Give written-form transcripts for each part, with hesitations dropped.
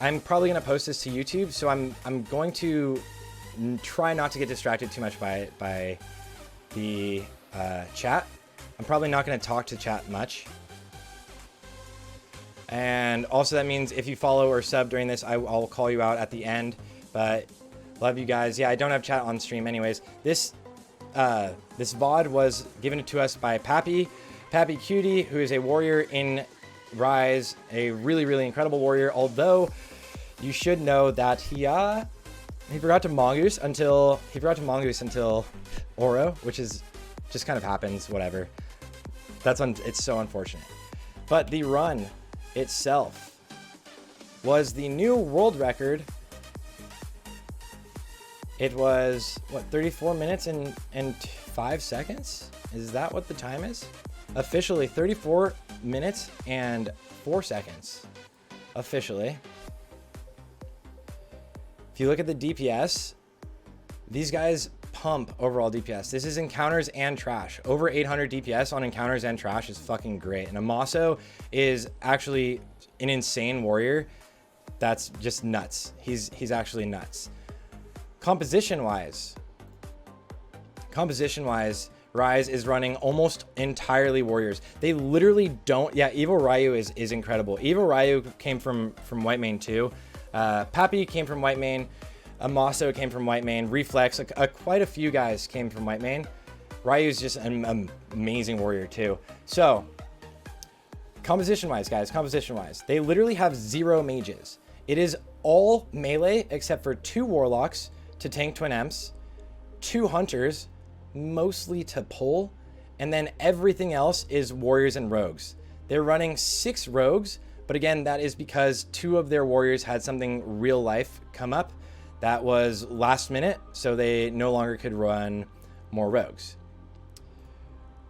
I'm probably going to post this to YouTube, so I'm going to try not to get distracted too much by the chat. I'm probably not going to talk to chat much. And also that means if you follow or sub during this, I'll call you out at the end. But love you guys. Yeah, I don't have chat on stream anyways. This VOD was given to us by Pappyqt, who is a warrior in Rise, a really incredible warrior. Although you should know that he forgot to mongoose until Oro, which is just kind of happens. Whatever. It's so unfortunate. But the run itself was the new world record. It was what, 34 minutes and 5 seconds? Is that what the time is? Officially 34 minutes and 4 seconds. Officially. If you look at the DPS, these guys pump overall DPS. This is encounters and trash. Over 800 DPS on encounters and trash is fucking great. And Amaso is actually an insane warrior. That's just nuts. He's actually nuts. Composition wise, Rise is running almost entirely warriors. They literally don't. Yeah, Evil Ryu is incredible. Evil Ryu came from white too. Pappy came from white main. Amaso came from white main. Reflex, quite a few guys came from white main. Ryu's just an amazing warrior too. So, composition wise, guys, they literally have 0 mages. It is all melee except for 2 warlocks to tank twin M's, 2 hunters, mostly to pull, and then everything else is warriors and rogues. They're running 6 rogues, but again, that is because 2 of their warriors had something real life come up that was last minute, so they no longer could run more rogues.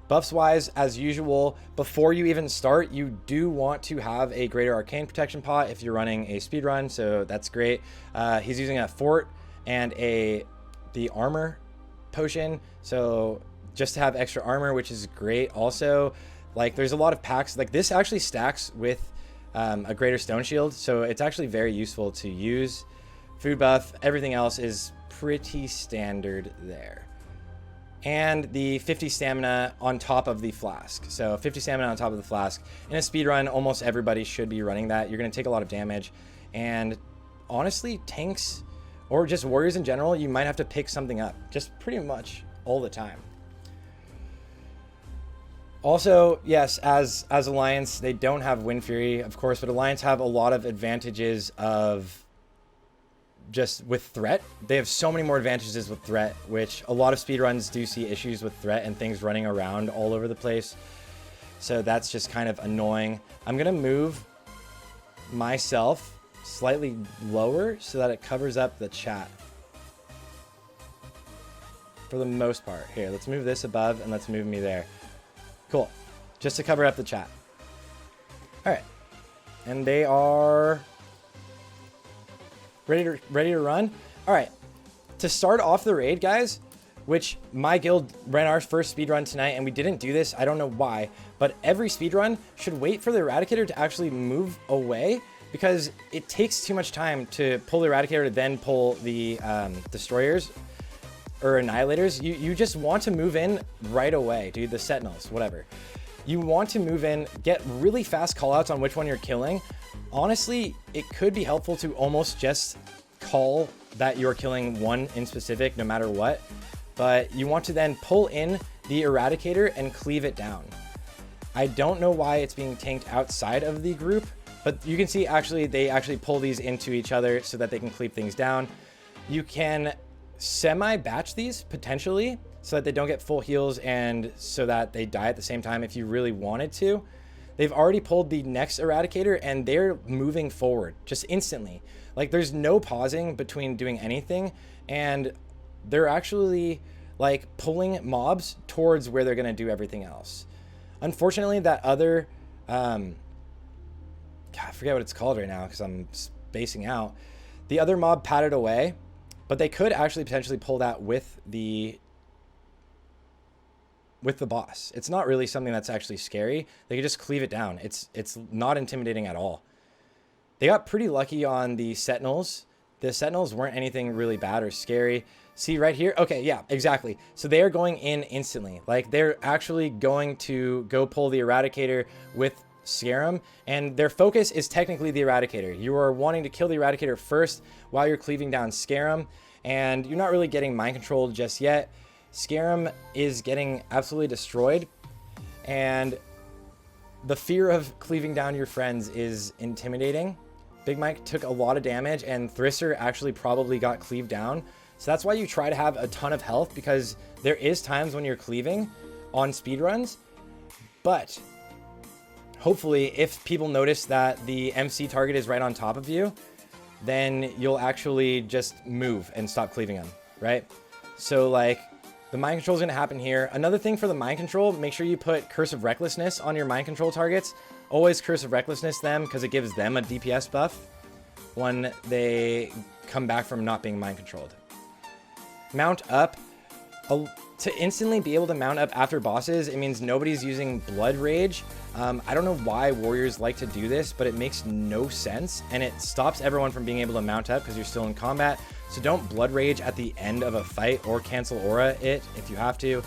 Buffs wise, as usual, before you even start, you do want to have a greater arcane protection pot if you're running a speed run, so that's great. He's using a fort and the armor potion, so just to have extra armor, which is great. Also, like, there's a lot of packs like this actually stacks with a greater stone shield, so it's actually very useful to use. Food buff, everything else is pretty standard there. And the 50 stamina on top of the flask. So 50 stamina on top of the flask. In a speed run, almost everybody should be running that. You're going to take a lot of damage. And honestly, tanks or just warriors in general, you might have to pick something up just pretty much all the time. Also, yes, as Alliance, they don't have Wind Fury, of course, but Alliance have a lot of advantages of just with threat. They have so many more advantages with threat, which a lot of speedruns do see issues with threat and things running around all over the place. So that's just kind of annoying. I'm going to move myself slightly lower so that it covers up the chat. For the most part. Here, let's move this above and let's move me there. Cool. Just to cover up the chat. All right. And they are ready to run. All right. To start off the raid, guys, which my guild ran our first speedrun tonight, and we didn't do this. I don't know why, but every speedrun should wait for the Eradicator to actually move away, because it takes too much time to pull the Eradicator to then pull the Destroyers or Annihilators. You just want to move in right away, dude. The Sentinels, whatever. You want to move in, get really fast callouts on which one you're killing. Honestly, it could be helpful to almost just call that you're killing one in specific, no matter what. But you want to then pull in the Eradicator and cleave it down. I don't know why it's being tanked outside of the group, but you can see actually they actually pull these into each other so that they can cleave things down. You can semi-batch these potentially so that they don't get full heals and so that they die at the same time if you really wanted to. They've already pulled the next Eradicator and they're moving forward just instantly. Like, there's no pausing between doing anything, and they're actually like pulling mobs towards where they're going to do everything else. Unfortunately, that other God, I forget what it's called right now because I'm spacing out. The other mob patted away, but they could actually potentially pull that with the boss. It's not really something that's actually scary. They could just cleave it down. It's not intimidating at all. They got pretty lucky on the Sentinels. The Sentinels weren't anything really bad or scary. See right here? Okay, yeah, exactly. So they are going in instantly. Like, they're actually going to go pull the Eradicator with Scarum, and their focus is technically the Eradicator. You are wanting to kill the Eradicator first while you're cleaving down Scarum, and you're not really getting mind controlled just yet. Scarum is getting absolutely destroyed, and the fear of cleaving down your friends is intimidating. Big Mike took a lot of damage, and Thrisser actually probably got cleaved down. So that's why you try to have a ton of health, because there is times when you're cleaving on speedruns. But hopefully, if people notice that the MC target is right on top of you, then you'll actually just move and stop cleaving them, right? So like, the mind control is going to happen here. Another thing for the mind control, make sure you put Curse of Recklessness on your mind control targets. Always Curse of Recklessness them, because it gives them a DPS buff when they come back from not being mind controlled. Mount up. To instantly be able to mount up after bosses, it means nobody's using Blood Rage. I don't know why warriors like to do this, but it makes no sense, and it stops everyone from being able to mount up because you're still in combat. So don't Blood Rage at the end of a fight, or cancel Aura it if you have to.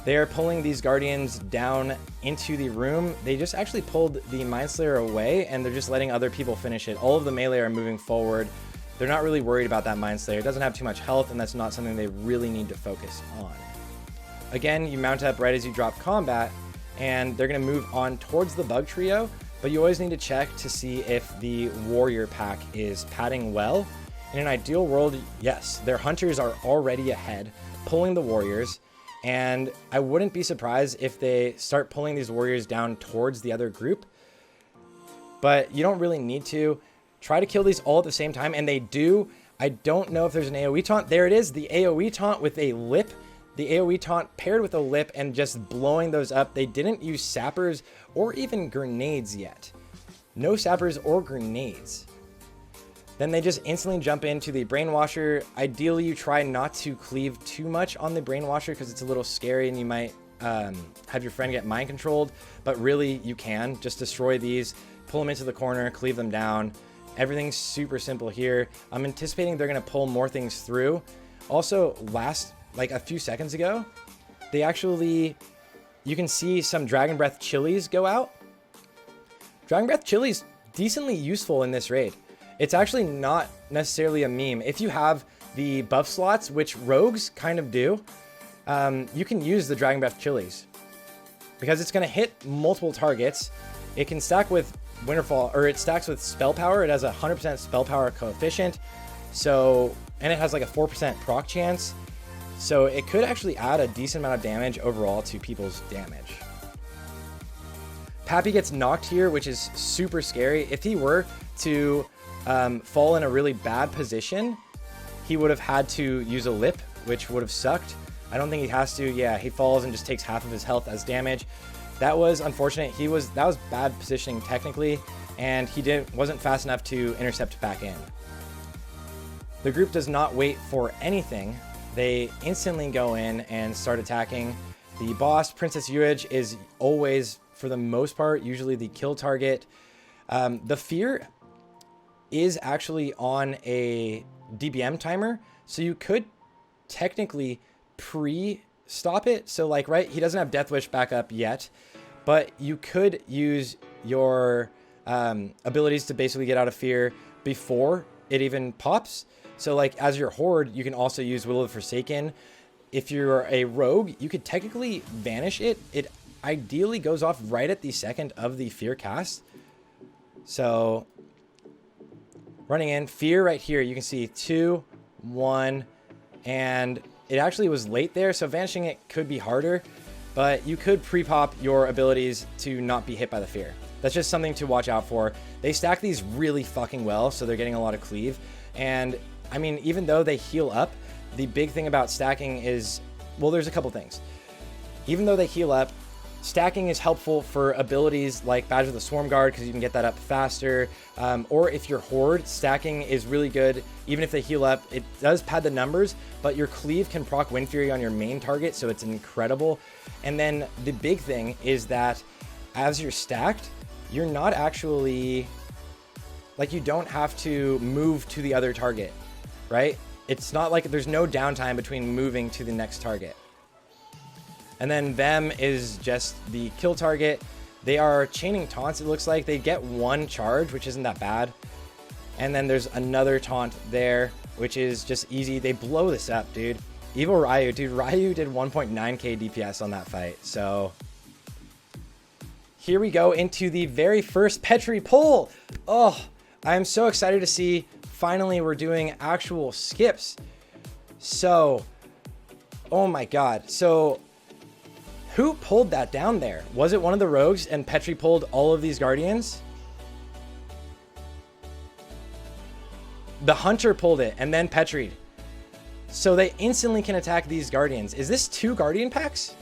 They're pulling these Guardians down into the room. They just actually pulled the Mindslayer away, and they're just letting other people finish it. All of the melee are moving forward. They're not really worried about that Mindslayer. It doesn't have too much health, and that's not something they really need to focus on. Again, you mount up right as you drop combat, and they're going to move on towards the Bug Trio, but you always need to check to see if the Warrior pack is padding well. In an ideal world, yes, their Hunters are already ahead, pulling the Warriors, and I wouldn't be surprised if they start pulling these Warriors down towards the other group, but you don't really need to. Try to kill these all at the same time, and they do. I don't know if there's an AoE taunt. There it is, the AoE taunt with a lip. The AoE taunt paired with a lip and just blowing those up. They didn't use sappers or even grenades yet. No sappers or grenades. Then they just instantly jump into the Brainwasher. Ideally, you try not to cleave too much on the Brainwasher because it's a little scary and you might have your friend get mind controlled. But really, you can just destroy these, pull them into the corner, cleave them down. Everything's super simple here. I'm anticipating they're going to pull more things through. Also, like a few seconds ago, they actually, you can see some Dragon Breath chilies go out. Dragon Breath chilies decently useful in this raid. It's actually not necessarily a meme. If you have the buff slots, which rogues kind of do, you can use the Dragon Breath chilies because it's going to hit multiple targets. It can stack with Winterfall, or it stacks with spell power. It has a 100% spell power coefficient. So, and it has like a 4% proc chance. So it could actually add a decent amount of damage overall to people's damage. Pappy gets knocked here, which is super scary. If he were to fall in a really bad position, he would have had to use a lip, which would have sucked. I don't think he has to. Yeah, he falls and just takes half of his health as damage. That was unfortunate. That was bad positioning technically, and he wasn't fast enough to intercept back in. The group does not wait for anything. They instantly go in and start attacking. The boss, Princess Yuage, is always, for the most part, usually the kill target. The fear is actually on a DBM timer, so you could technically pre-stop it. So like, right, he doesn't have Death Wish back up yet, but you could use your abilities to basically get out of fear before it even pops. So like, as your Horde, you can also use Will of the Forsaken. If you're a rogue, you could technically vanish it. It ideally goes off right at the second of the fear cast. So running in, fear right here, you can see 2, 1, and it actually was late there, so vanishing it could be harder, but you could pre-pop your abilities to not be hit by the fear. That's just something to watch out for. They stack these really fucking well, so they're getting a lot of cleave. And I mean, even though they heal up, the big thing about stacking is, well, there's a couple things. Even though they heal up, stacking is helpful for abilities like Badge of the Swarm Guard because you can get that up faster. Or if you're Horde, stacking is really good. Even if they heal up, it does pad the numbers, but your cleave can proc Wind Fury on your main target, so it's incredible. And then the big thing is that as you're stacked, you're not actually, Like, you don't have to move to the other target, right? It's not like there's no downtime between moving to the next target. And then them is just the kill target. They are chaining taunts, it looks like. They get one charge, which isn't that bad. And then there's another taunt there, which is just easy. They blow this up, dude. Evil Ryu, dude, Ryu did 1.9k DPS on that fight. So here we go into the very first Petri pull. Oh, I'm so excited to see. Finally, we're doing actual skips. So, oh my God. So who pulled that down there? Was it one of the rogues and Petri pulled all of these guardians? The hunter pulled it and then Petri'd. So they instantly can attack these guardians. Is this 2 guardian packs?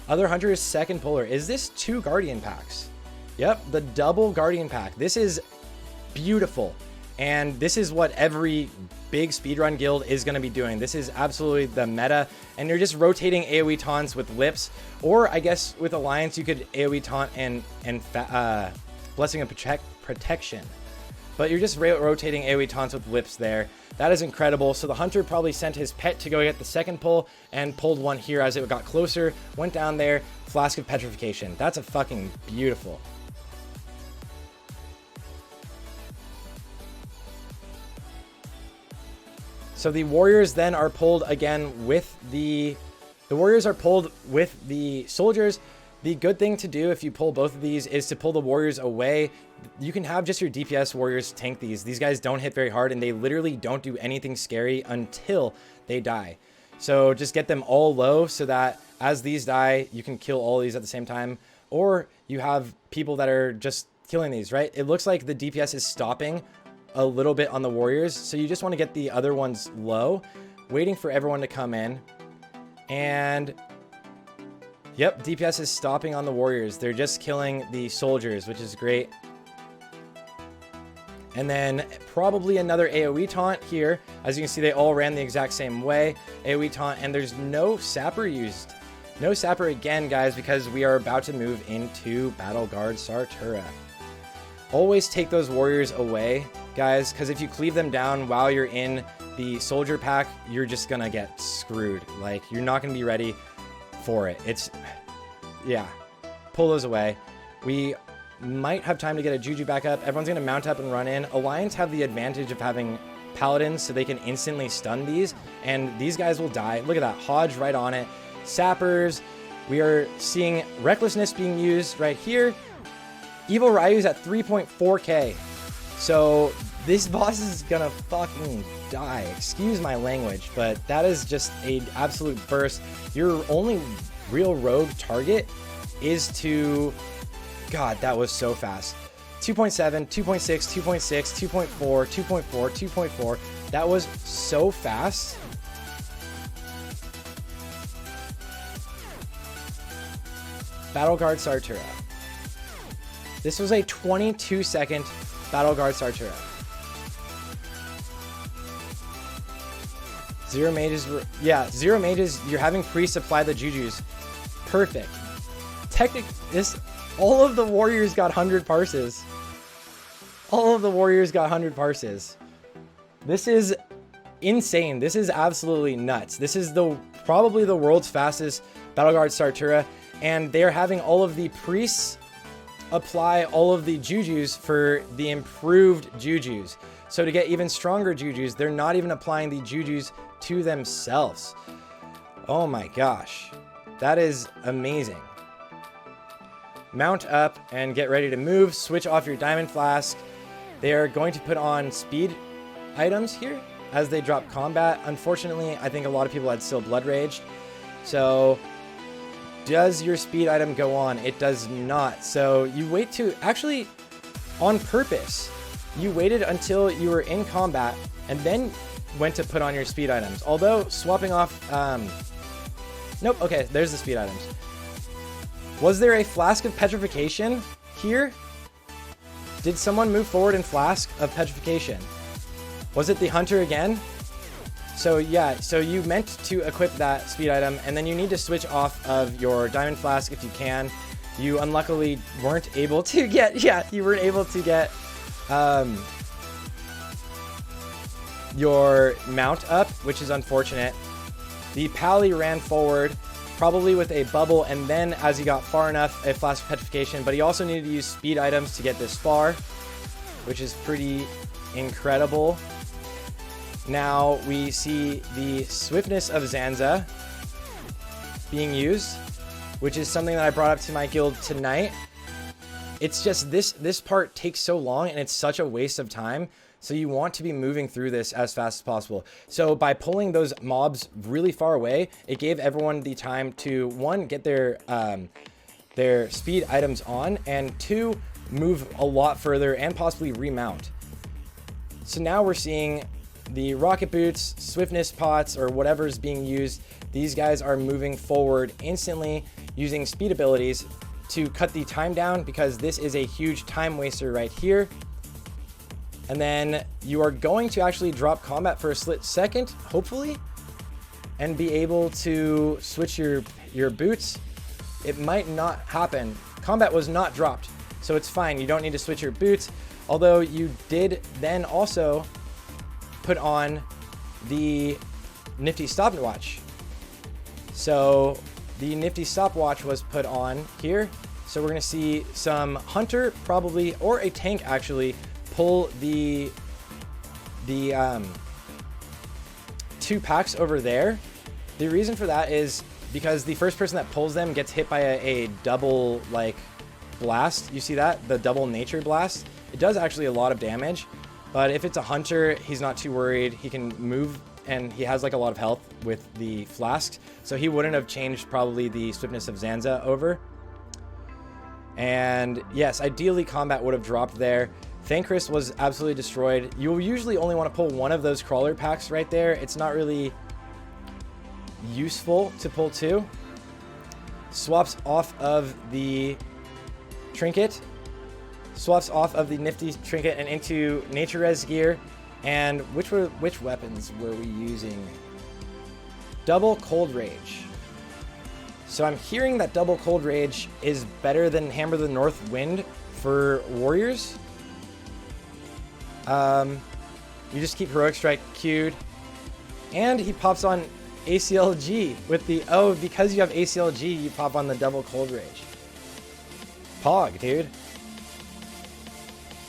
Other hunter is second puller. Is this 2 guardian packs? Yep, the double guardian pack. This is beautiful. And this is what every big speedrun guild is going to be doing. This is absolutely the meta. And you're just rotating AoE taunts with lips. Or I guess with Alliance, you could AoE taunt and Blessing of Protection. But you're just rotating AoE taunts with lips there. That is incredible. So the hunter probably sent his pet to go get the second pull and pulled one here as it got closer. Went down there. Flask of Petrification. That's a fucking beautiful. So the warriors then are pulled again with the warriors are pulled with the soldiers. The good thing to do if you pull both of these is to pull the warriors away. You can have just your DPS warriors tank these. These guys don't hit very hard and they literally don't do anything scary until they die. So just get them all low so that as these die, you can kill all these at the same time. Or you have people that are just killing these, right? It looks like the DPS is stopping a little bit on the warriors. So you just want to get the other ones low, waiting for everyone to come in. And yep, DPS is stopping on the warriors. They're just killing the soldiers, which is great. And then probably another AoE taunt here. As you can see, they all ran the exact same way. AoE taunt, and there's no sapper used. No sapper again, guys, because we are about to move into Battle Guard Sarthe. Always take those warriors away, guys, because if you cleave them down while you're in the soldier pack, you're just gonna get screwed. Like, you're not gonna be ready for it. It's, yeah, pull those away. We might have time to get a Juju back up. Everyone's gonna mount up and run in. Alliance have the advantage of having paladins, so they can instantly stun these, and these guys will die. Look at that, Hodge right on it. Sappers, we are seeing recklessness being used right here. Evil Ryu's at 3.4k. So this boss is gonna fucking die. Excuse my language, but that is just an absolute burst. Your only real rogue target is to... God, that was so fast. 2.7, 2.6, 2.6, 2.4, 2.4, 2.4. That was so fast. Battle Guard Sarthe. This was a 22-second Battle Guard Sarthe. Zero mages, yeah, zero mages. You're having priests apply the jujus. Perfect. All of the warriors got 100 parses. All of the warriors got 100 parses. This is insane. This is absolutely nuts. This is probably the world's fastest Battle Guard Sarthe, and they're having all of the priests apply all of the jujus for the improved jujus. So to get even stronger jujus, they're not even applying the jujus to themselves. Oh my gosh, that is amazing. Mount up and get ready to move. Switch off your diamond flask. They are going to put on speed items here as they drop combat. Unfortunately, I think a lot of people had still blood raged. So does your speed item go on? It does not. So you wait to, actually on purpose, you waited until you were in combat and then went to put on your speed items. Although swapping off, nope, okay, there's the speed items. Was there a Flask of Petrification here? Did someone move forward in Flask of Petrification? Was it the Hunter again? So yeah, so you meant to equip that speed item, and then you need to switch off of your Diamond Flask if you can. You unluckily weren't able to get, yeah, you weren't able to get your mount up, which is unfortunate. The Pally ran forward, probably with a bubble, and then as he got far enough, a flash petrification, but he also needed to use speed items to get this far, which is pretty incredible. Now we see the swiftness of Zanza being used, which is something that I brought up to my guild tonight. It's just this part takes so long and it's such a waste of time. So you want to be moving through this as fast as possible. So by pulling those mobs really far away, it gave everyone the time to, one, get their speed items on, and two, move a lot further and possibly remount. So now we're seeing the rocket boots, swiftness pots, or whatever is being used. These guys are moving forward instantly using speed abilities to cut the time down, because this is a huge time waster right here. And then you are going to actually drop combat for a split second, hopefully, and be able to switch your boots. It might not happen. Combat was not dropped, so it's fine. You don't need to switch your boots, although you did then also put on the nifty stopwatch. So the nifty stopwatch was put on here. So we're going to see some hunter probably, or a tank actually, pull the 2 packs over there. The reason for that is because the first person that pulls them gets hit by a double like blast. You see that? The double nature blast. It does actually a lot of damage, but if it's a hunter, he's not too worried. He can move and he has like a lot of health with the flasks, so he wouldn't have changed probably the swiftness of Zanza over. And yes, ideally combat would have dropped there. Thancred was absolutely destroyed. You'll usually only want to pull one of those crawler packs right there. It's not really useful to pull 2. Swaps off of the trinket. Swaps off of the nifty trinket and into nature res gear. And which weapons were we using? Double cold rage. So I'm hearing that double cold rage is better than Hammer the North Wind for warriors. You just keep heroic strike queued, and he pops on ACLG with the, oh, because you have ACLG, you pop on the double cold rage. Pog, dude.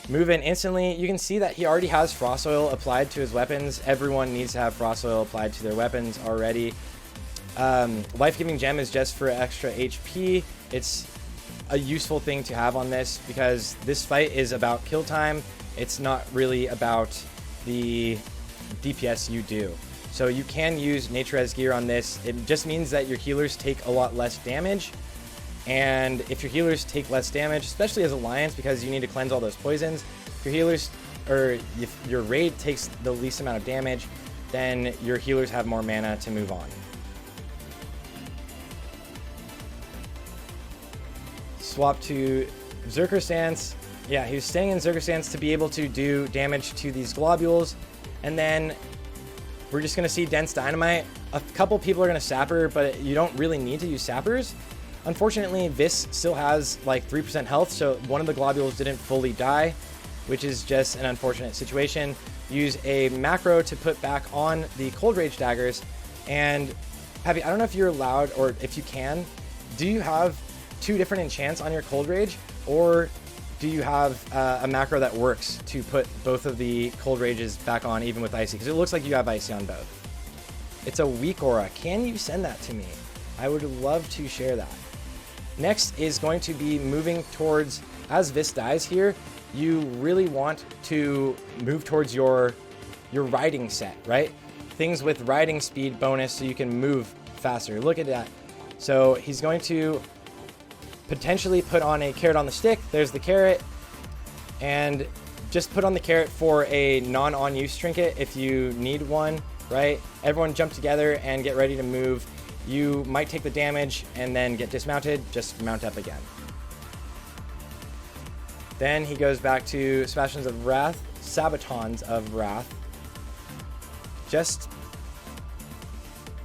Move in instantly. You can see that he already has frost oil applied to his weapons. Everyone needs to have frost oil applied to their weapons already. Life-giving gem is just for extra HP. It's a useful thing to have on this because this fight is about kill time. It's not really about the DPS you do. So you can use nature res gear on this. It just means that your healers take a lot less damage. And if your healers take less damage, especially as Alliance, because you need to cleanse all those poisons, if your healers, or if your raid takes the least amount of damage, then your healers have more mana to move on. Swap to Berserker Stance. Yeah, he was staying in Berserker Stance to be able to do damage to these globules. And then we're just going to see Dense Dynamite. A couple people are going to Sapper, but you don't really need to use Sappers. Unfortunately, this still has like 3% health, so one of the globules didn't fully die, which is just an unfortunate situation. Use a macro to put back on the Cold Rage daggers. And Pappy, I don't know if you're allowed, or if you can, do you have 2 different enchants on your Cold Rage, or do you have a macro that works to put both of the Cold Rages back on, even with Icy? Because it looks like you have Icy on both. It's a weak aura. Can you send that to me? I would love to share that. Next is going to be moving towards, as Vis dies here, you really want to move towards your riding set, right? Things with riding speed bonus so you can move faster. Look at that. So he's going to potentially put on a carrot on the stick. There's the carrot. And just put on the carrot for a non-on-use trinket if you need one, right? Everyone jump together and get ready to move. You might take the damage and then get dismounted. Just mount up again. Then he goes back to Sabatons of Wrath. Just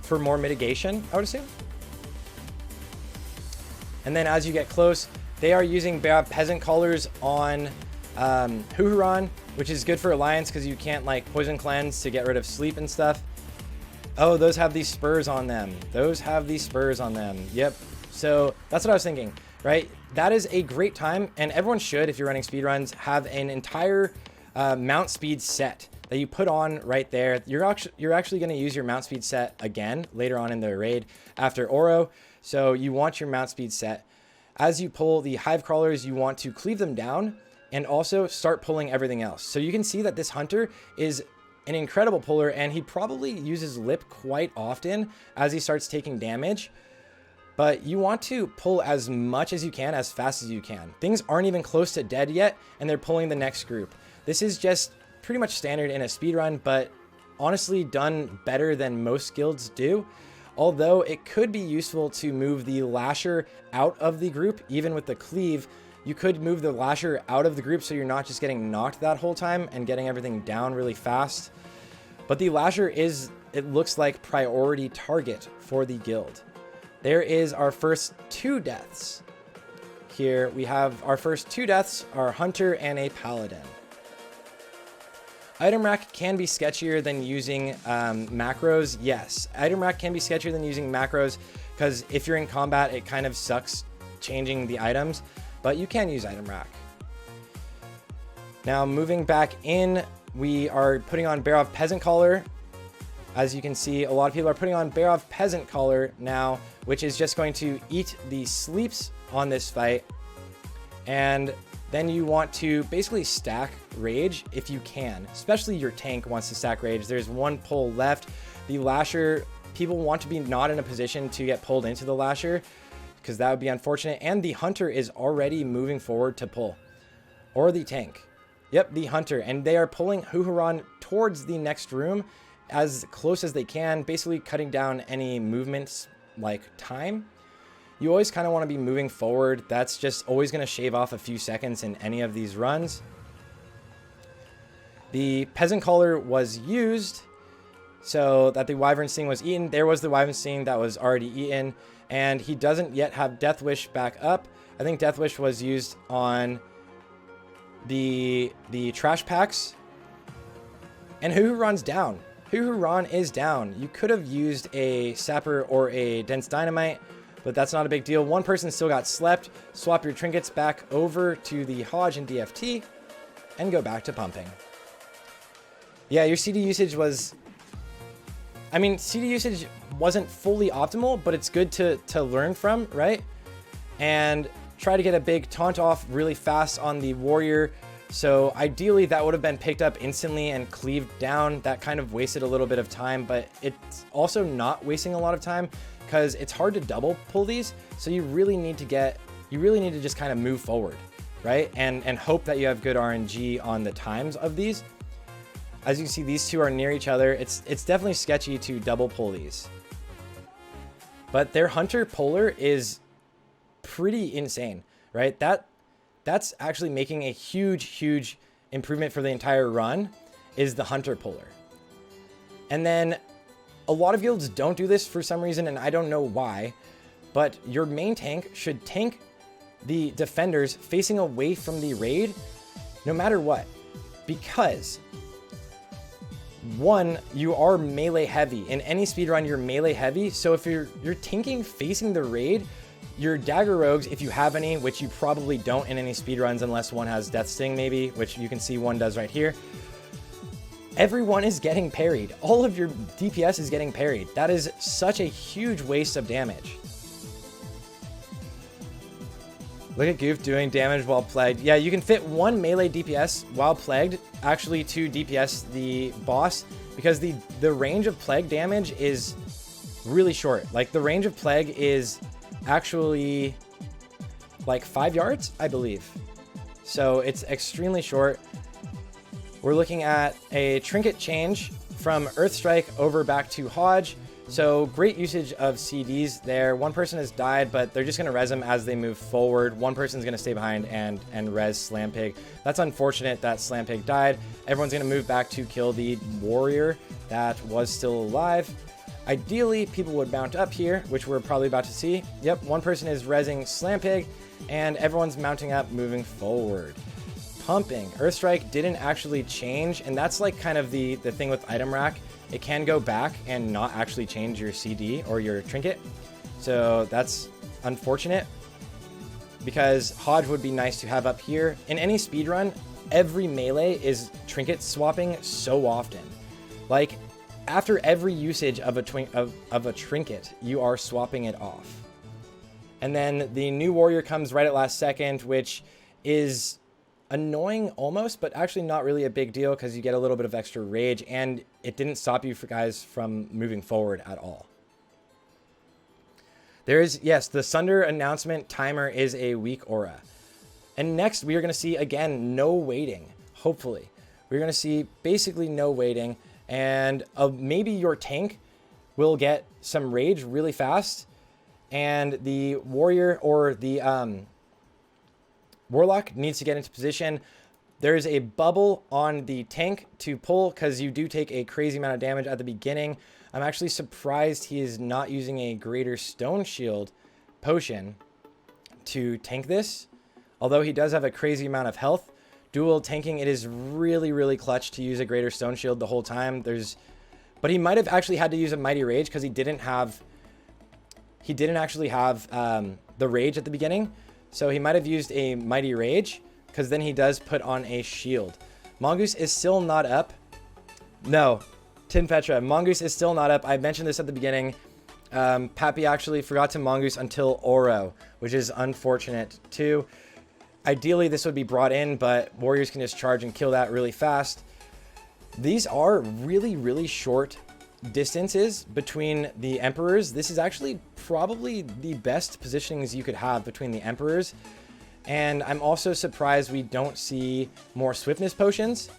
for more mitigation, I would assume. And then as you get close, they are using peasant collars on Huhuron, which is good for Alliance because you can't like poison cleanse to get rid of sleep and stuff. Oh, those have these spurs on them. Those have these spurs on them. Yep. So that's what I was thinking, right? That is a great time, and everyone should, if you're running speedruns, have an entire mount speed set that you put on right there. You're actually going to use your mount speed set again later on in the raid after Oro. So you want your mount speed set. As you pull the hive crawlers, you want to cleave them down and also start pulling everything else. So you can see that this hunter is an incredible puller, and he probably uses lip quite often as he starts taking damage. But you want to pull as much as you can, as fast as you can. Things aren't even close to dead yet, and they're pulling the next group. This is just pretty much standard in a speedrun, but honestly done better than most guilds do. Although it could be useful to move the lasher out of the group, even with the cleave. You could move the lasher out of the group so you're not just getting knocked that whole time and getting everything down really fast. But the lasher is, it looks like, priority target for the guild. There is our first 2 deaths. Here we have our first 2 deaths, our hunter and a paladin. Item rack can be sketchier than using macros. Yes, item rack can be sketchier than using macros because if you're in combat, it kind of sucks changing the items, but you can use item rack. Now moving back in, we are putting on Barov Peasant Collar. As you can see, a lot of people are putting on Barov Peasant Collar now, which is just going to eat the sleeps on this fight. And then you want to basically stack rage if you can, especially your tank wants to stack rage. There's 1 pull left. The lasher, people want to be not in a position to get pulled into the lasher because that would be unfortunate. And the hunter is already moving forward to pull, or the tank. Yep, the hunter, and they are pulling Huhuron towards the next room as close as they can, basically cutting down any movements like time. You always kind of want to be moving forward. That's just always going to shave off a few seconds in any of these runs. The Peasant Collar was used so that the Wyvern Sting was eaten. There was the Wyvern Sting that was already eaten, and he doesn't yet have Death Wish back up. I think Death Wish was used on the trash packs. And Huhuron's down. Huhuron is down. You could have used a Sapper or a Dense Dynamite, but that's not a big deal. 1 person still got slept. Swap your trinkets back over to the Hodge and DFT and go back to pumping. Yeah, your CD usage was... I mean, CD usage wasn't fully optimal, but it's good to learn from, right? And try to get a big taunt off really fast on the warrior. So ideally that would have been picked up instantly and cleaved down. That kind of wasted a little bit of time, but it's also not wasting a lot of time because it's hard to double pull these. So you really need to just kind of move forward, right? And hope that you have good RNG on the times of these. As you can see, these 2 are near each other. It's definitely sketchy to double pull these. But their hunter puller is pretty insane, right? That's actually making a huge improvement for the entire run, is the hunter puller. And then a lot of guilds don't do this for some reason, and I don't know why, but your main tank should tank the defenders facing away from the raid no matter what, because 1, you are melee heavy. In any speedrun, you're melee heavy, so if you're tanking facing the raid, your dagger rogues, if you have any, which you probably don't in any speedruns unless one has Death Sting maybe, which you can see one does right here. Everyone is getting parried. All of your DPS is getting parried. That is such a huge waste of damage. Look at Goof doing damage while plagued. Yeah, you can fit 1 melee DPS while plagued, actually to DPS the boss, because the range of plague damage is really short. Like the range of plague is actually like 5 yards, I believe. So it's extremely short. We're looking at a trinket change from Earthstrike over back to Hodge. So great usage of CDs there. 1 person has died, but they're just going to res them as they move forward. 1 person's going to stay behind and res Slampig. That's unfortunate that Slampig died. Everyone's going to move back to kill the warrior that was still alive. Ideally, people would mount up here, which we're probably about to see. Yep, 1 person is resing Slampig, and everyone's mounting up, moving forward. pumping. Earthstrike didn't actually change, and that's like kind of the thing with item rack. It can go back and not actually change your CD or your trinket. So that's unfortunate, because Hodge would be nice to have up here. In any speedrun, every melee is trinket swapping so often. Like, after every usage of a trinket, you are swapping it off. And then the new warrior comes right at last second, which is annoying almost, but actually not really a big deal because you get a little bit of extra rage, and it didn't stop you guys from moving forward at all. There is, yes, the Sunder announcement timer is a weak aura. And next, we are going to see, again, no waiting, hopefully. We're going to see basically no waiting, and maybe your tank will get some rage really fast, and the warrior or the warlock needs to get into position. There is a bubble on the tank to pull because you do take a crazy amount of damage at the beginning. I'm actually surprised he is not using a greater stone shield potion to tank this. Although he does have a crazy amount of health. Dual tanking, it is really, really clutch to use a greater stone shield the whole time. But he might have actually had to use a mighty rage because he didn't actually have the rage at the beginning. So he might have used a mighty rage, because then he does put on a shield. Mongoose is still not up. No, Tin Petra, Mongoose is still not up. I mentioned this at the beginning. Pappy actually forgot to Mongoose until Oro, which is unfortunate too. Ideally, this would be brought in, but warriors can just charge and kill that really fast. These are really, really short distances between the emperors. This is actually probably the best positionings you could have between the emperors. And I'm also surprised we don't see more swiftness potions.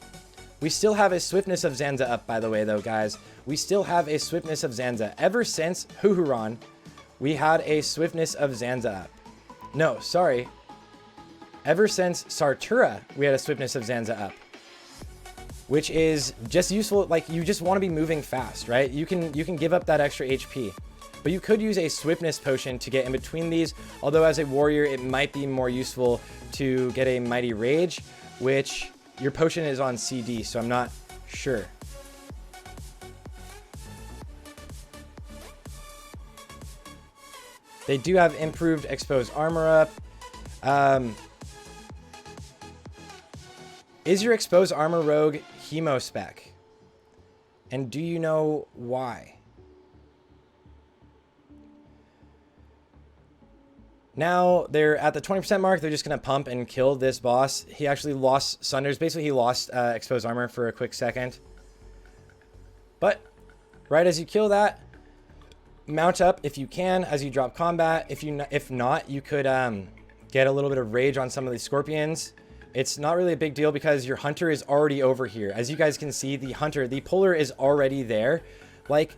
We still have a swiftness of Zanza up, by the way, though, guys. We still have a swiftness of Zanza. Ever since Huhuran, we had a swiftness of Zanza up. No, sorry. Ever since Sarthe, we had a swiftness of Zanza up, which is just useful. Like, you just want to be moving fast, right? You can give up that extra HP, but you could use a swiftness potion to get in between these. Although as a warrior, it might be more useful to get a mighty rage, which your potion is on CD, so I'm not sure. They do have improved exposed armor up. Is your exposed armor rogue hemo spec? And do you know why? Now they're at the 20% mark. They're just going to pump and kill this boss. He actually lost Sunders. Basically, he lost exposed armor for a quick second. But right as you kill that, mount up if you can as you drop combat. If not, you could get a little bit of rage on some of these scorpions. It's not really a big deal because your hunter is already over here. As you guys can see, the hunter, the puller is already there. Like,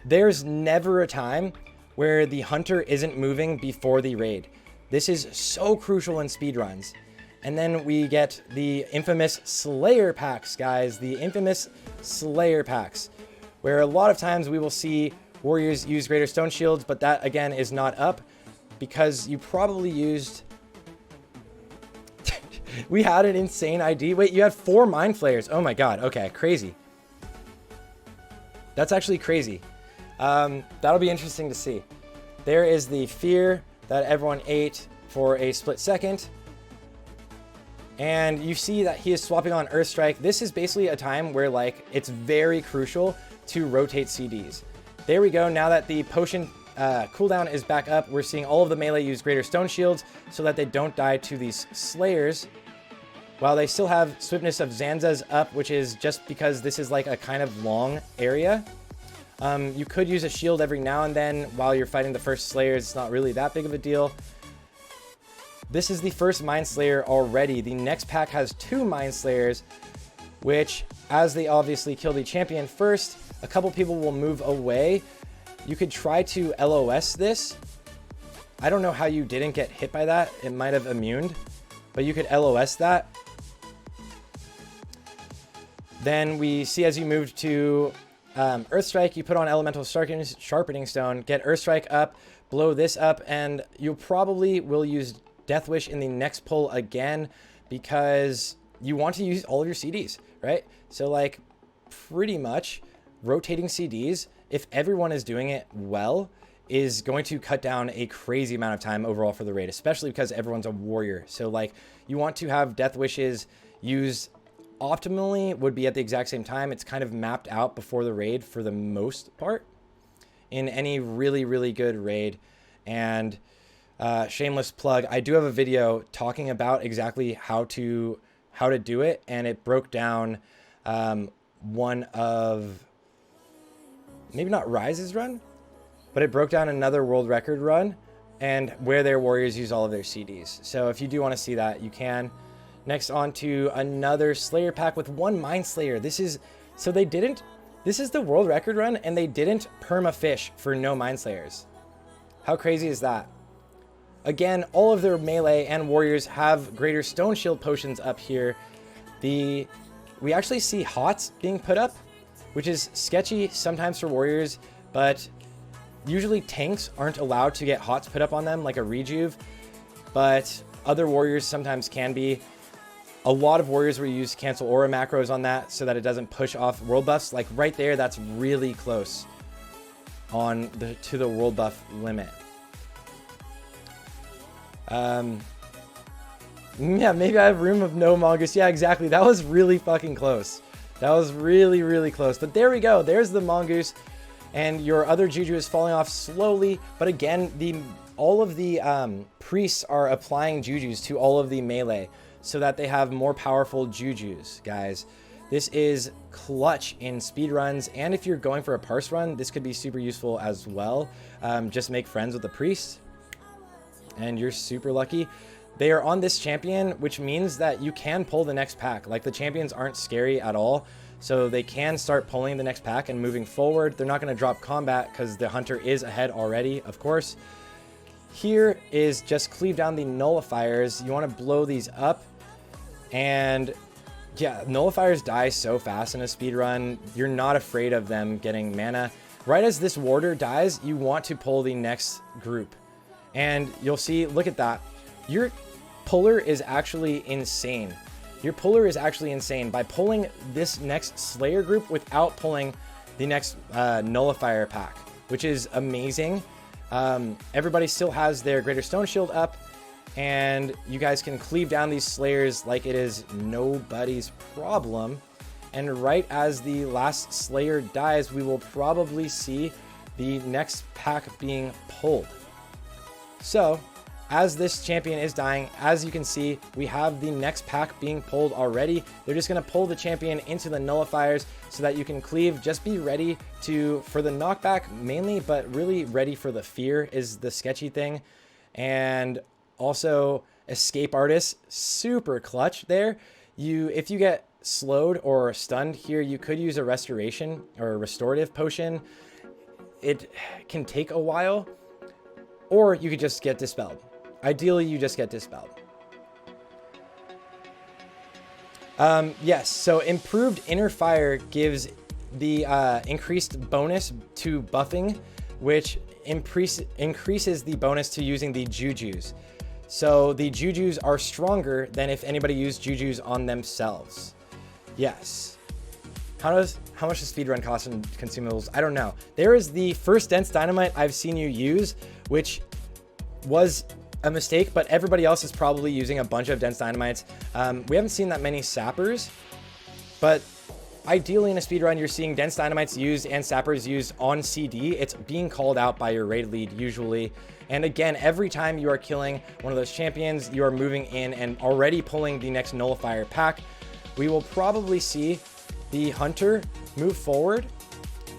there's never a time where the hunter isn't moving before the raid. This is so crucial in speedruns. And then we get the infamous Slayer packs, guys. The infamous Slayer packs, where a lot of times we will see warriors use greater stone shields, but that again is not up because you probably used... We had an insane ID. Wait, you had 4 mind flayers. Oh my god. Okay, crazy. That's actually crazy. That'll be interesting to see. There is the fear that everyone ate for a split second. And you see that he is swapping on Earthstrike. This is basically a time where, like, it's very crucial to rotate CDs. There we go. Now that the potion cooldown is back up, we're seeing all of the melee use greater stone shields so that they don't die to these slayers. While they still have swiftness of Zanza's up, which is just because this is like a kind of long area. You could use a shield every now and then while you're fighting the first slayers. It's not really that big of a deal. This is the first Mind Slayer already. The next pack has 2 Mind Slayers, which, as they obviously kill the champion first, a couple people will move away. You could try to LOS this. I don't know how you didn't get hit by that. It might have immuned, but you could LOS that. Then we see as you move to Earthstrike, you put on Elemental Sharpening Stone, get Earthstrike up, blow this up, and you probably will use Death Wish in the next pull again. because you want to use all of your CDs, right? So like pretty much rotating CDs, if everyone is doing it well, is going to cut down a crazy amount of time overall for the raid, especially because everyone's a warrior. So like you want to have death wishes used optimally would be at the exact same time. It's kind of mapped out before the raid for the most part in any really, really good raid. And shameless plug, I do have a video talking about exactly how to do it, and it broke down one of, maybe not Rise's run, but it broke down another world record run and where their warriors use all of their CDs. So if you do want to see that, you can. Next on to another Slayer pack with 1 Mind Slayer. This is the world record run, and they didn't perma fish for no Mind Slayers. How crazy is that? Again, all of their melee and warriors have greater stone shield potions up here. We actually see HOTS being put up, which is sketchy sometimes for warriors, but usually tanks aren't allowed to get HOTS put up on them like a rejuve, but other warriors sometimes can be. A lot of warriors will use cancel aura macros on that so that it doesn't push off world buffs. Like right there, that's really close to the world buff limit. Yeah, maybe I have room of no mongoose. Yeah, exactly. That was really fucking close. That was really, really close. But there we go. There's the mongoose. And your other juju is falling off slowly. But again, all of the priests are applying jujus to all of the melee so that they have more powerful jujus, guys. This is clutch in speedruns. And if you're going for a parse run, this could be super useful as well. Just make friends with the priest, and you're super lucky. They are on this champion, which means that you can pull the next pack. Like the champions aren't scary at all. So they can start pulling the next pack and moving forward. They're not going to drop combat because the hunter is ahead already, of course. Here is just cleave down the nullifiers. You want to blow these up. And yeah, nullifiers die so fast in a speed run. You're not afraid of them getting mana. Right as this warder dies, you want to pull the next group. And you'll see, look at that. Your puller is actually insane. Your puller is actually insane by pulling this next Slayer group without pulling the next Nullifier pack, which is amazing. Everybody still has their Greater Stone Shield up, and you guys can cleave down these Slayers like it is nobody's problem. And right as the last Slayer dies, we will probably see the next pack being pulled. So, as this champion is dying, as you can see, we have the next pack being pulled already. They're just going to pull the champion into the nullifiers so that you can cleave. Just be ready for the knockback mainly, but really ready for the fear is the sketchy thing. And also escape artist, super clutch there. If you get slowed or stunned here, you could use a restoration or a restorative potion. It can take a while, or you could just get dispelled. Ideally, you just get dispelled. Yes, so improved inner fire gives the increased bonus to buffing, which increases the bonus to using the jujus. So the jujus are stronger than if anybody used jujus on themselves. Yes. How much does speedrun cost in consumables? I don't know. There is the first dense dynamite I've seen you use, which was a mistake, but everybody else is probably using a bunch of dense dynamites. We haven't seen that many sappers, but ideally in a speedrun, you're seeing dense dynamites used and sappers used on CD. It's being called out by your raid lead usually. And again, every time you are killing one of those champions, you are moving in and already pulling the next nullifier pack. We will probably see the hunter move forward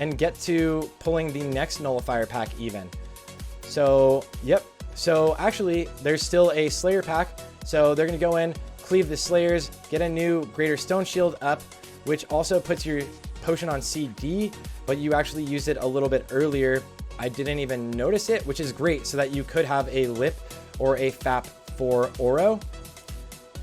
and get to pulling the next nullifier pack even. So, yep. So actually, there's still a Slayer pack. So they're going to go in, cleave the Slayers, get a new Greater Stone Shield up, which also puts your potion on CD, but you actually used it a little bit earlier. I didn't even notice it, which is great, so that you could have a lip or a FAP for Oro.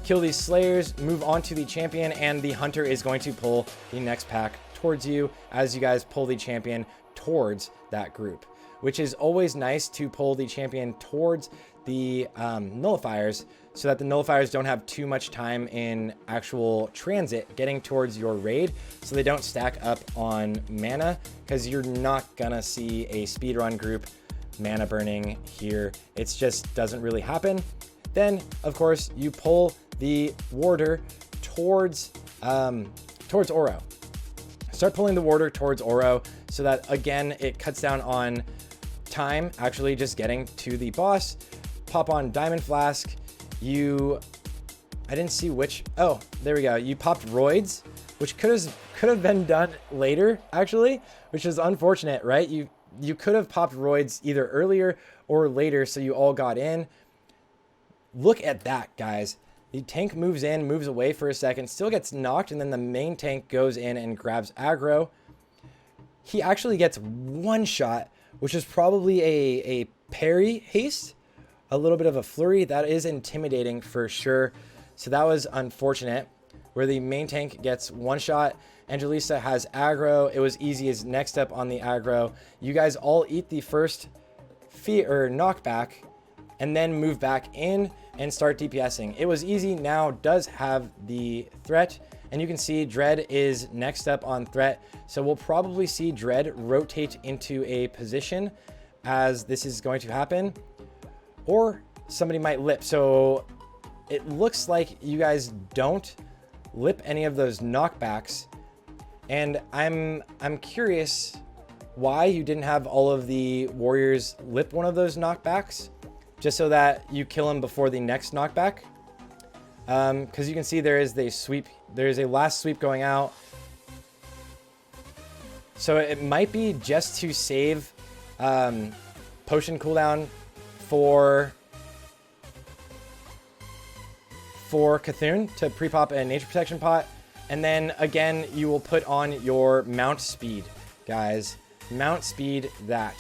Kill these Slayers, move on to the champion, and the hunter is going to pull the next pack towards you as you guys pull the champion towards that group, which is always nice to pull the champion towards the nullifiers so that the nullifiers don't have too much time in actual transit getting towards your raid, so they don't stack up on mana, because you're not gonna see a speedrun group mana burning here. It just doesn't really happen. Then, of course, you pull the warder towards Oro. Start pulling the warder towards Oro so that, again, it cuts down on time actually just getting to the boss. Pop on Diamond Flask. I didn't see which. Oh, there we go. You popped Roids, which could have been done later, actually, which is unfortunate, right? You could have popped Roids either earlier or later, so you all got in. Look at that, guys. The tank moves in, moves away for a second, still gets knocked, and then the main tank goes in and grabs aggro. He actually gets one shot, which is probably a parry haste, a little bit of a flurry. That is intimidating for sure. So that was unfortunate, where the main tank gets one shot. Angelisa has aggro. It was easy as next up on the aggro. You guys all eat the first knockback, and then move back in and start DPSing. It was easy. Now does have the threat, and you can see Dread is next up on threat. So we'll probably see Dread rotate into a position as this is going to happen, or somebody might lip. So it looks like you guys don't lip any of those knockbacks, and I'm curious why you didn't have all of the warriors lip one of those knockbacks, just so that you kill him before the next knockback. Because you can see there is a last sweep going out. So it might be just to save potion cooldown for Cthulhu to pre-pop a nature protection pot. And then again, you will put on your mount speed, guys. Mount speed that.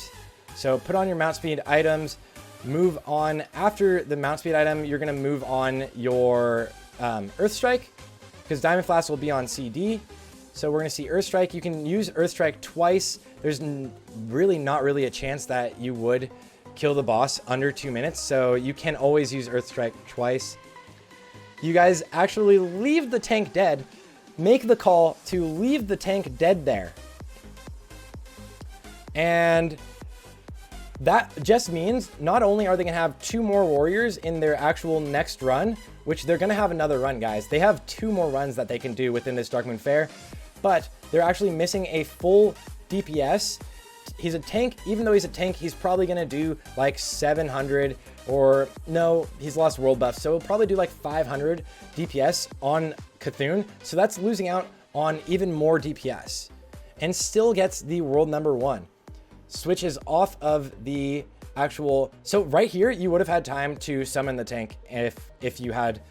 So put on your mount speed items. Move on. After the mount speed item, you're going to move on your Earth Strike, because Diamond Flask will be on CD. So we're going to see Earth Strike. You can use Earth Strike twice. There's really not really a chance that you would kill the boss under 2 minutes. So you can always use Earth Strike twice. You guys actually leave the tank dead. Make the call to leave the tank dead there. And that just means not only are they going to have 2 more warriors in their actual next run, which they're going to have another run, guys. They have 2 more runs that they can do within this Darkmoon Fair, but they're actually missing a full DPS. He's a tank. Even though he's a tank, he's probably going to do like 700, or no, he's lost world buff, so he'll probably do like 500 DPS on Cthulhu. So that's losing out on even more DPS, and still gets the world number 1. Switches off of the actual. So right here, you would have had time to summon the tank if you had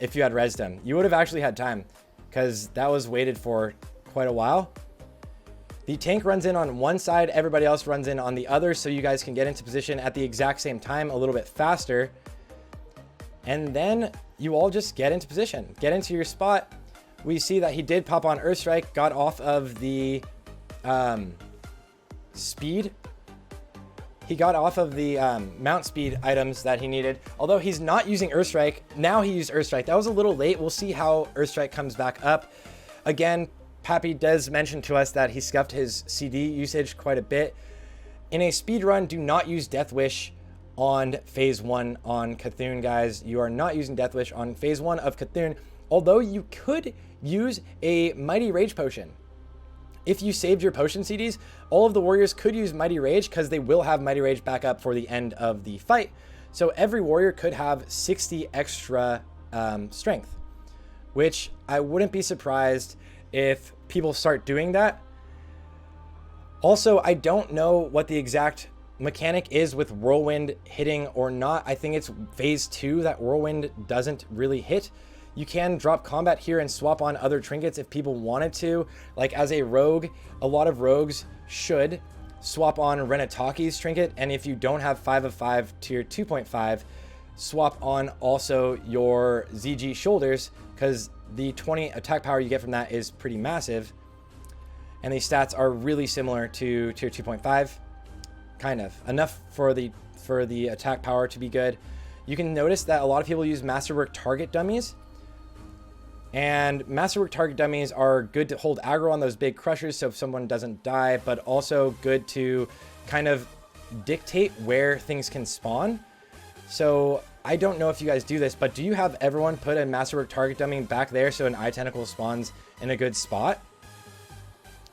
rezzed him. You would have actually had time, because that was waited for quite a while. The tank runs in on one side, everybody else runs in on the other, so you guys can get into position at the exact same time, a little bit faster. And then you all just get into position, get into your spot. We see that he did pop on Earth Strike, got off of the speed. He got off of the mount speed items that he needed, although he's not using Earth Strike. Now he used Earth Strike. That was a little late. We'll see how Earth Strike comes back up. Again, Pappy does mention to us that he scuffed his CD usage quite a bit. In a speed run, do not use Death Wish on phase 1 on Cthulhu, guys. You are not using Death Wish on phase 1 of Cthulhu, although you could use a Mighty Rage Potion. If you saved your potion CDs, all of the warriors could use Mighty Rage, because they will have Mighty Rage back up for the end of the fight. So every warrior could have 60 extra strength, which I wouldn't be surprised if people start doing that. Also, I don't know what the exact mechanic is with Whirlwind hitting or not. I think it's phase 2 that Whirlwind doesn't really hit. You can drop combat here and swap on other trinkets if people wanted to. Like as a rogue, a lot of rogues should swap on Renataki's trinket. And if you don't have 5 of 5 tier 2.5, swap on also your ZG shoulders, because the 20 attack power you get from that is pretty massive. And the stats are really similar to tier 2.5. Kind of. Enough for the attack power to be good. you can notice that a lot of people use Masterwork target dummies. And Masterwork target dummies are good to hold aggro on those big crushers so if someone doesn't die, but also good to kind of dictate where things can spawn. So I don't know if you guys do this, but do you have everyone put a Masterwork target dummy back there so an eye tentacle spawns in a good spot?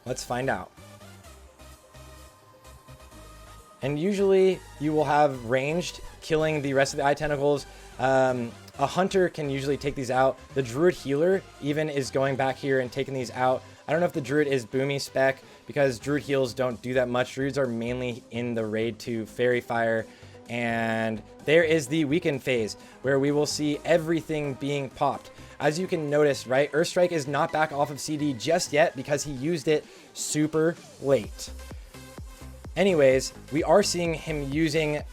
Let's find out. And usually you will have ranged, killing the rest of the eye tentacles. A hunter can usually take these out. The druid healer even is going back here and taking these out. I don't know if the druid is boomy spec because druid heals don't do that much. Druids are mainly in the raid to fairy fire. And there is the weekend phase where we will see everything being popped. As you can notice, right, Earthstrike is not back off of CD just yet because he used it super late. Anyways, we are seeing him using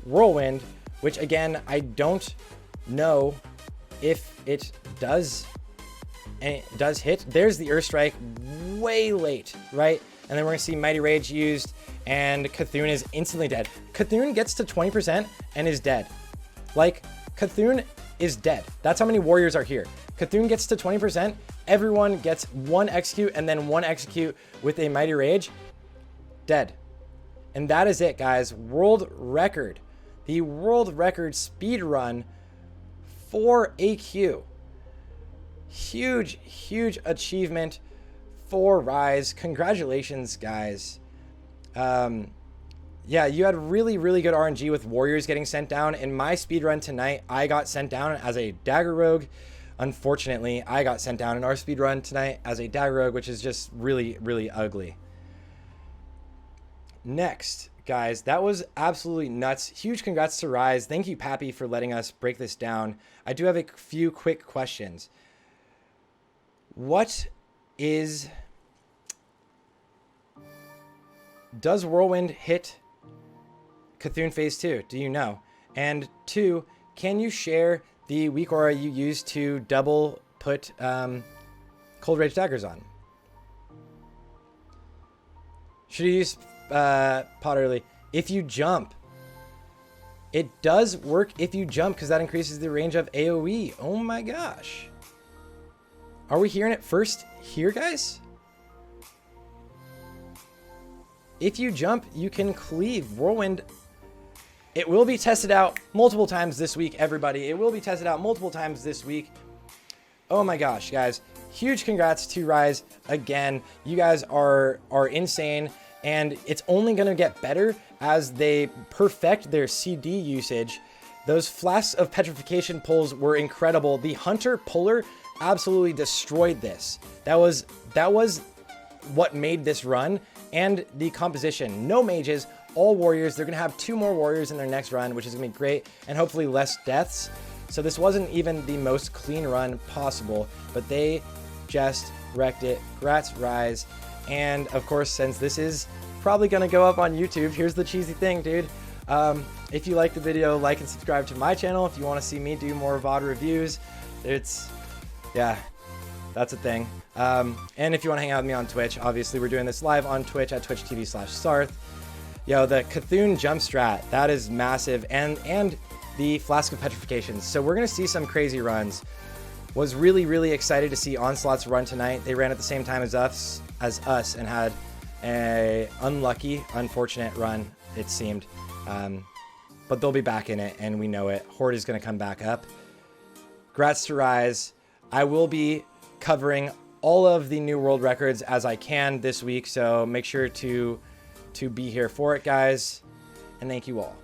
Whirlwind, which again, I don't know if it does, and it does hit. There's the Earthstrike way late, right? And then we're gonna see Mighty Rage used, and Cthulhu is instantly dead. Cthulhu gets to 20% and is dead. Like, Cthulhu is dead. That's how many warriors are here. Cthulhu gets to 20%, everyone gets one execute and then one execute with a Mighty Rage, dead. And that is it, guys. World record. The world record speed run for AQ. Huge, huge achievement for Rise. Congratulations, guys. Yeah, you had really, really good RNG with warriors getting sent down. In my speed run tonight, I got sent down as a dagger rogue. Unfortunately, I got sent down in our speed run tonight as a dagger rogue, which is just really, really ugly. Next, guys, that was absolutely nuts. Huge congrats to Rise. Thank you, Pappy, for letting us break this down. I do have a few quick questions. What is... Does Whirlwind hit Cthulhu Phase 2? Do you know? And 2, can you share the weak aura you used to double put Cold Rage daggers on? Should you use pot early? If you jump. It does work if you jump because that increases the range of AoE. Oh my gosh. Are we hearing it first here, guys? If you jump, you can cleave. Whirlwind, it will be tested out multiple times this week, everybody. It will be tested out multiple times this week. Oh my gosh, guys. Huge congrats to Rise again. You guys are insane, and it's only going to get better as they perfect their CD usage. Those flasks of petrification pulls were incredible. The Hunter puller absolutely destroyed this. That was what made this run. And the composition, no mages, all warriors. They're gonna have 2 more warriors in their next run, which is gonna be great, and hopefully less deaths. So this wasn't even the most clean run possible, but they just wrecked it. Congrats, Rise. And of course, since this is probably gonna go up on YouTube, here's the cheesy thing, dude. If you like the video, like and subscribe to my channel. If you wanna see me do more VOD reviews, yeah, that's a thing. And if you want to hang out with me on Twitch, obviously we're doing this live on Twitch at twitch.tv/Sarthe. Yo, the Cthulhu jump strat, that is massive. And the Flask of Petrification. So we're going to see some crazy runs. Was really, really excited to see Onslaught's run tonight. They ran at the same time as us and had a unlucky, unfortunate run, it seemed. But they'll be back in it, and we know it. Horde is going to come back up. Congrats to Rise. I will be covering all of the new world records as I can this week, so make sure to be here for it, guys, and thank you all.